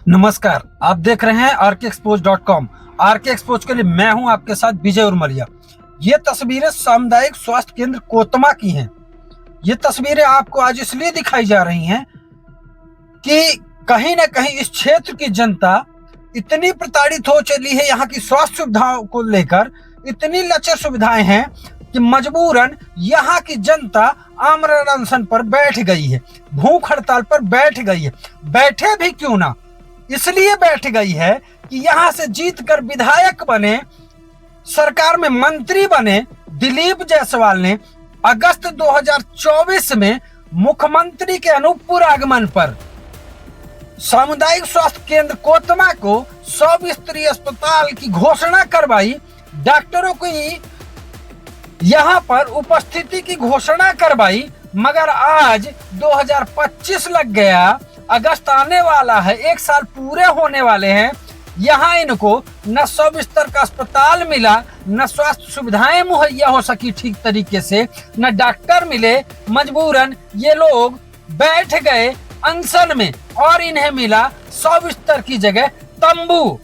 नमस्कार, आप देख रहे हैं RKExpose.com। RK एक्सपोज के लिए मैं हूं आपके साथ विजय उर्मलिया। ये तस्वीरें सामुदायिक स्वास्थ्य केंद्र कोतमा की हैं। ये तस्वीरें आपको आज इसलिए दिखाई जा रही हैं कि कहीं ना कहीं इस क्षेत्र की जनता इतनी प्रताड़ित हो चली है। यहाँ की स्वास्थ्य सुविधाओं को लेकर इतनी लचर सुविधाएं हैं कि मजबूरन यहाँ की जनता आमरण अनशन पर बैठ गई है, भूख हड़ताल पर बैठ गई है। बैठे भी क्यों ना, इसलिए बैठ गई है कि यहाँ से जीतकर विधायक बने, सरकार में मंत्री बने दिलीप जायसवाल ने अगस्त 2024 में मुख्यमंत्री के अनूपपुर आगमन पर सामुदायिक स्वास्थ्य केंद्र कोतमा को 100 बिस्तरी अस्पताल की घोषणा करवाई। डॉक्टरों की यहाँ पर उपस्थिति की घोषणा करवाई, मगर आज 2025 लग गया, अगस्त आने वाला है, 1 साल पूरे होने वाले हैं। यहाँ इनको न 100 बिस्तर का अस्पताल मिला, न स्वास्थ्य सुविधाएं मुहैया हो सकी ठीक तरीके से, न डॉक्टर मिले। मजबूरन ये लोग बैठ गए अनशन में और इन्हें मिला 100 बिस्तर की जगह तंबू।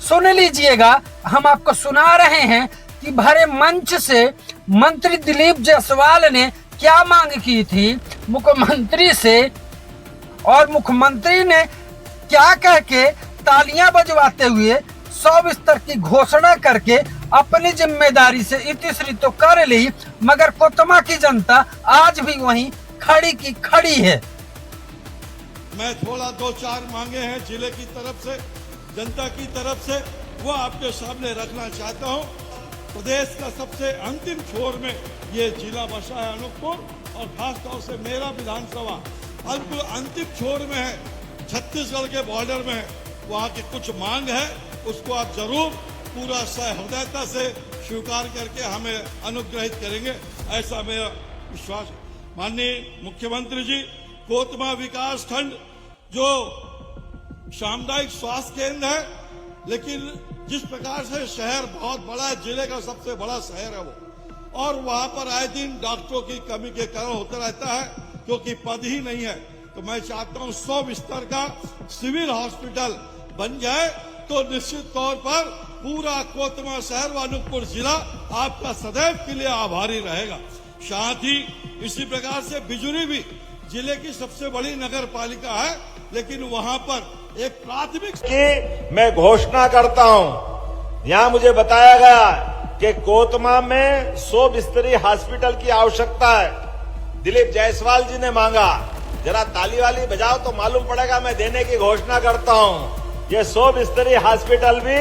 सुन लीजिएगा, हम आपको सुना रहे हैं कि भरे मंच से मंत्री दिलीप जायसवाल ने क्या मांग की थी मुख्यमंत्री से, और मुख्यमंत्री ने क्या कह के तालियां बजवाते हुए 100 बिस्तर की घोषणा करके अपनी जिम्मेदारी से इतिश्री तो कर ली, मगर कोतमा की जनता आज भी वहीं खड़ी की खड़ी है। मैं थोड़ा 2-4 मांगे हैं जिले की तरफ से, जनता की तरफ से, वो आपके सामने रखना चाहता हूं। प्रदेश का सबसे अंतिम छोर में ये जिला बसा है अनूपपुर, और खासतौर से मेरा विधानसभा बिल्कुल अंतिम छोर में है, छत्तीसगढ़ के बॉर्डर में है। वहाँ की कुछ मांग है, उसको आप जरूर पूरा सहृदयता से स्वीकार करके हमें अनुग्रहित करेंगे, ऐसा मेरा विश्वास। माननीय मुख्यमंत्री जी, कोतमा विकास खंड जो सामुदायिक स्वास्थ्य केंद्र है, लेकिन जिस प्रकार से शहर बहुत बड़ा है, जिले का सबसे बड़ा शहर है वो, और वहां पर आए दिन डॉक्टरों की कमी के कारण होता रहता है क्योंकि पद ही नहीं है। तो मैं चाहता हूं 100 बिस्तर का सिविल हॉस्पिटल बन जाए तो निश्चित तौर पर पूरा कोतमा शहर व अनूपपुर जिला आपका सदैव के लिए आभारी रहेगा। साथ ही इसी प्रकार से बिजुरी भी जिले की सबसे बड़ी नगर पालिका है, लेकिन वहां पर एक प्राथमिक की मैं घोषणा करता हूं। यहां मुझे बताया गया कि कोतमा में 100 बिस्तरी हॉस्पिटल की आवश्यकता है। दिलीप जायसवाल जी ने मांगा, जरा ताली वाली बजाओ तो मालूम पड़ेगा। मैं देने की घोषणा करता हूं, ये 100 बिस्तरी हॉस्पिटल भी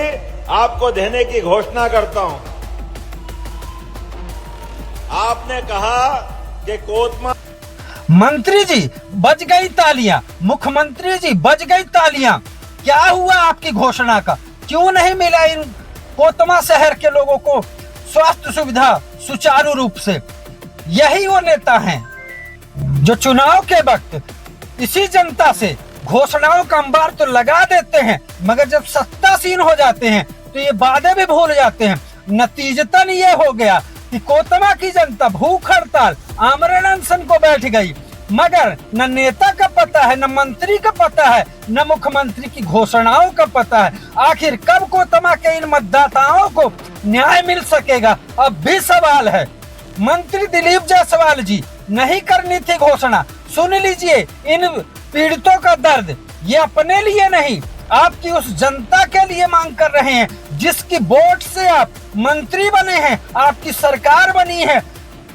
आपको देने की घोषणा करता हूं। आपने कहा कि कोतमा मंत्री जी बज गई तालियां, मुख्यमंत्री जी बज गई तालियां। क्या हुआ आपकी घोषणा का? क्यों नहीं मिला इन कोतमा शहर के लोगों को स्वास्थ्य सुविधा सुचारू रूप से? यही वो नेता हैं जो चुनाव के वक्त इसी जनता से घोषणाओं का अंबार तो लगा देते हैं, मगर जब सत्तासीन हो जाते हैं तो ये वादे भी भूल जाते हैं। नतीजतन ये हो गया कि कोतमा की जनता भूख हड़ताल आमरण अनशन को बैठ गई, मगर न नेता का पता है, न मंत्री का पता है, न मुख्यमंत्री की घोषणाओं का पता है। आखिर कब कोतमा के इन मतदाताओं को न्याय मिल सकेगा, अब भी सवाल है। मंत्री दिलीप जायसवाल जी, नहीं करनी थी घोषणा। सुन लीजिए इन पीड़ितों का दर्द, ये अपने लिए नहीं, आपकी उस जनता के लिए मांग कर रहे हैं जिसकी वोट से आप मंत्री बने हैं, आपकी सरकार बनी है।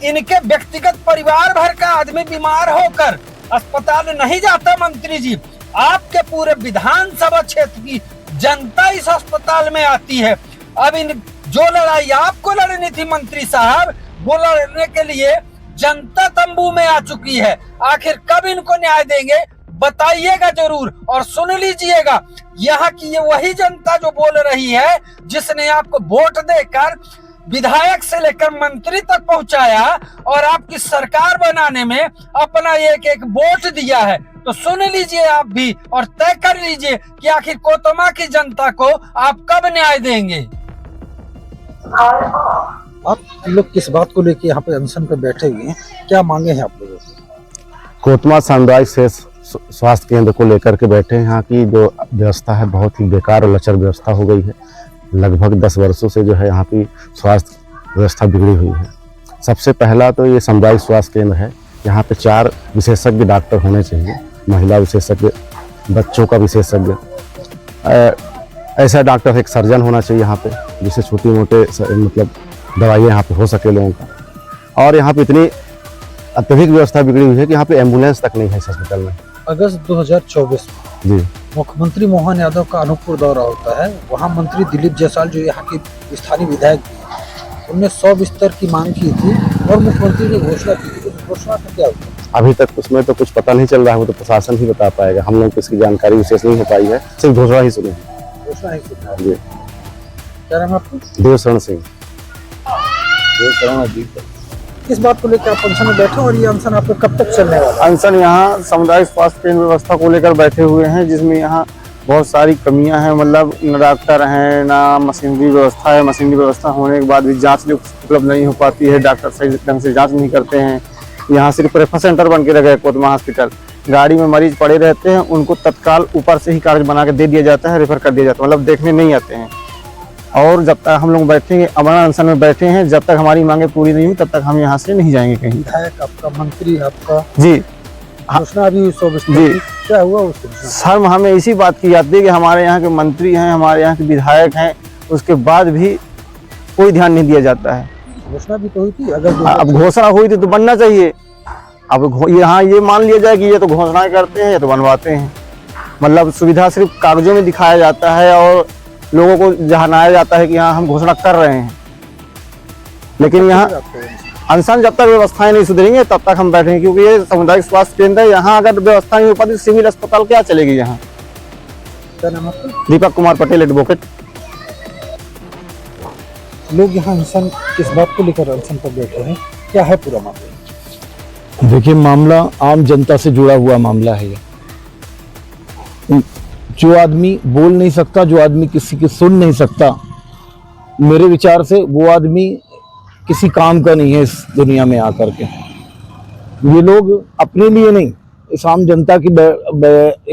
इनके व्यक्तिगत परिवार भर का आदमी बीमार होकर अस्पताल नहीं जाता मंत्री जी, आपके पूरे विधानसभा क्षेत्र की जनता इस अस्पताल में आती है। अब इन जो लड़ाई आपको लड़नी थी मंत्री साहब, वो लड़ने के लिए जनता तंबू में आ चुकी है। आखिर कब इनको न्याय देंगे बताइएगा जरूर। और सुन लीजिएगा, यहाँ की ये वही जनता जो बोल रही है, जिसने आपको वोट देकर विधायक से लेकर मंत्री तक पहुंचाया और आपकी सरकार बनाने में अपना एक वोट दिया है। तो सुन लीजिए आप भी और तय कर लीजिए कि आखिर कोतमा की जनता को आप कब न्याय देंगे। आप लोग किस बात को लेकर यहाँ पे अनशन पे बैठे हुए हैं, क्या मांगे हैं आप लोगों की? कोतमा सामुदायिक स्वास्थ्य केंद्र को लेकर के बैठे हैं। यहाँ की जो व्यवस्था है बहुत ही बेकार और लचर व्यवस्था हो गई है। लगभग 10 वर्षों से जो है यहाँ की स्वास्थ्य व्यवस्था बिगड़ी हुई है। सबसे पहला तो ये सामुदायिक स्वास्थ्य केंद्र है। यहाँ पे 4 विशेषज्ञ डॉक्टर होने चाहिए, महिला विशेषज्ञ, बच्चों का विशेषज्ञ, ऐसा डॉक्टर एक सर्जन होना चाहिए यहाँ पे, जिससे छोटी मोटे मतलब दवाइयाँ यहाँ पे हो सके लोगों का। और यहाँ पे इतनी अत्यधिक व्यवस्था बिगड़ी हुई है कि यहाँ पे एम्बुलेंस तक नहीं है इस हॉस्पिटल में। अगस्त 2024 में जी, मुख्यमंत्री मोहन यादव का अनूपपुर दौरा होता है। वहाँ मंत्री दिलीप जायसवाल जो यहाँ के स्थानीय विधायक भी हैं, उन्होंने 100 बिस्तर की मांग की थी और मुख्यमंत्री ने घोषणा की थी। उस घोषणा का क्या हुआ? अभी तक उसमें तो कुछ पता नहीं चल रहा है, वो तो प्रशासन ही बता पाएगा। हम लोग को इसकी जानकारी विशेष नहीं हो पाई है, सिर्फ घोषणा ही सुनी है। घोषणा ही सुना। जी, क्या नाम है आपको? देवशरण सिंह। किस बात को लेकर आप अनशन में बैठे और ये अनशन आपको कब तक चलने वाला है? अनशन यहाँ सामुदायिक स्वास्थ्य केंद्र व्यवस्था को लेकर बैठे हुए हैं, जिसमें यहाँ बहुत सारी कमियां हैं। मतलब न डॉक्टर हैं, ना मशीनरी व्यवस्था है। मशीनरी व्यवस्था होने के बाद भी जांच जो उपलब्ध नहीं हो पाती है, डॉक्टर सही ढंग से जांच नहीं करते हैं। यहाँ सिर्फ रेफर सेंटर बन के रखे कोतमा हॉस्पिटल। गाड़ी में मरीज पड़े रहते हैं, उनको तत्काल ऊपर से ही कागज बना के दे दिया जाता है, रेफर कर दिया जाता है, मतलब देखने नहीं आते हैं। और जब तक हम लोग बैठेंगे, अमरण अनशन में बैठे हैं, जब तक हमारी मांगे पूरी नहीं हुई तब तक हम यहाँ से नहीं जाएंगे कहीं। विधायक आपका, मंत्री आपका, जी घोषणा अभी 100 बिस्तर जी। की। क्या हुआ उस घोषणा? शर्म हमें इसी बात की जाती है कि हमारे यहाँ के मंत्री हैं, हमारे यहाँ के विधायक हैं, उसके बाद भी कोई ध्यान नहीं दिया जाता है। घोषणा भी तो हुई थी। अगर अब घोषणा हुई थी तो बनना चाहिए। अब यहाँ ये मान लिया जाए कि ये तो घोषणाएं करते हैं, ये तो बनवाते हैं। मतलब सुविधा सिर्फ कागजों में दिखाया जाता है और लोगों को जहानाया जाता है कि हाँ हम घोषणा कर रहे हैं, लेकिन यहाँ अनशन जब तक व्यवस्थाएं नहीं सुधरेंगे तब तक हम बैठेंगे। क्योंकि ये सामुदायिक स्वास्थ्य केंद्र है, यहाँ अगर व्यवस्था नहीं हो पाती सिविल अस्पताल क्या चलेगी यहाँ। क्या नाम है आपका? दीपक कुमार पटेल, एडवोकेट। लोग यहाँ अनशन किस बात को लेकर अनशन पर बैठे हैं? क्या है पूरा मामला? देखिए, मामला आम जनता से जुड़ा हुआ मामला है। ये जो आदमी बोल नहीं सकता, जो आदमी किसी की सुन नहीं सकता, मेरे विचार से वो आदमी किसी काम का नहीं है इस दुनिया में आकर के। ये लोग अपने लिए नहीं, इस आम जनता की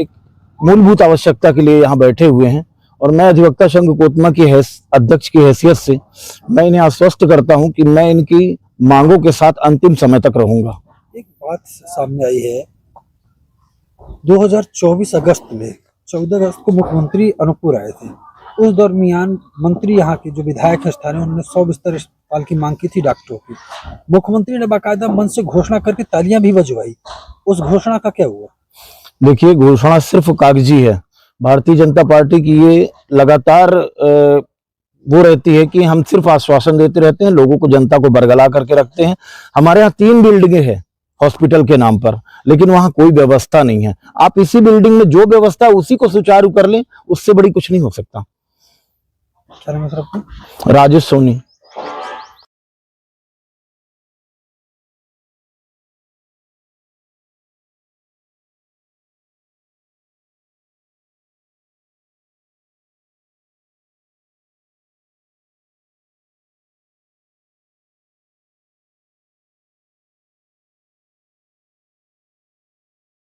एक मूलभूत आवश्यकता के लिए यहाँ बैठे हुए हैं। और मैं अधिवक्ता संघ कोतमा की अध्यक्ष की हैसियत से मैं इन्हें आश्वस्त करता हूँ कि मैं इनकी मांगों के साथ अंतिम समय तक रहूंगा। एक बात सामने आई है, 2024 अगस्त में 14 अगस्त को मुख्यमंत्री अनूपपुर आए थे। उस दरमियान मंत्री यहाँ के जो विधायक है स्थानीय, उन्होंने 100 बिस्तर अस्पताल की मांग की थी डॉक्टरों की। मुख्यमंत्री ने बाकायदा मंच से घोषणा करके तालियां भी बजवाई। उस घोषणा का क्या हुआ? देखिए, घोषणा सिर्फ कागजी है। भारतीय जनता पार्टी की ये लगातार वो रहती है कि हम सिर्फ आश्वासन देते रहते हैं, लोगों को, जनता को बरगला करके रखते हैं। हमारे यहाँ 3 बिल्डिंगें हैं हॉस्पिटल के नाम पर, लेकिन वहाँ कोई व्यवस्था नहीं है। आप इसी बिल्डिंग में जो व्यवस्था है उसी को सुचारू कर लें, उससे बड़ी कुछ नहीं हो सकता। क्या नाम है सर आपका? राजेश सोनी।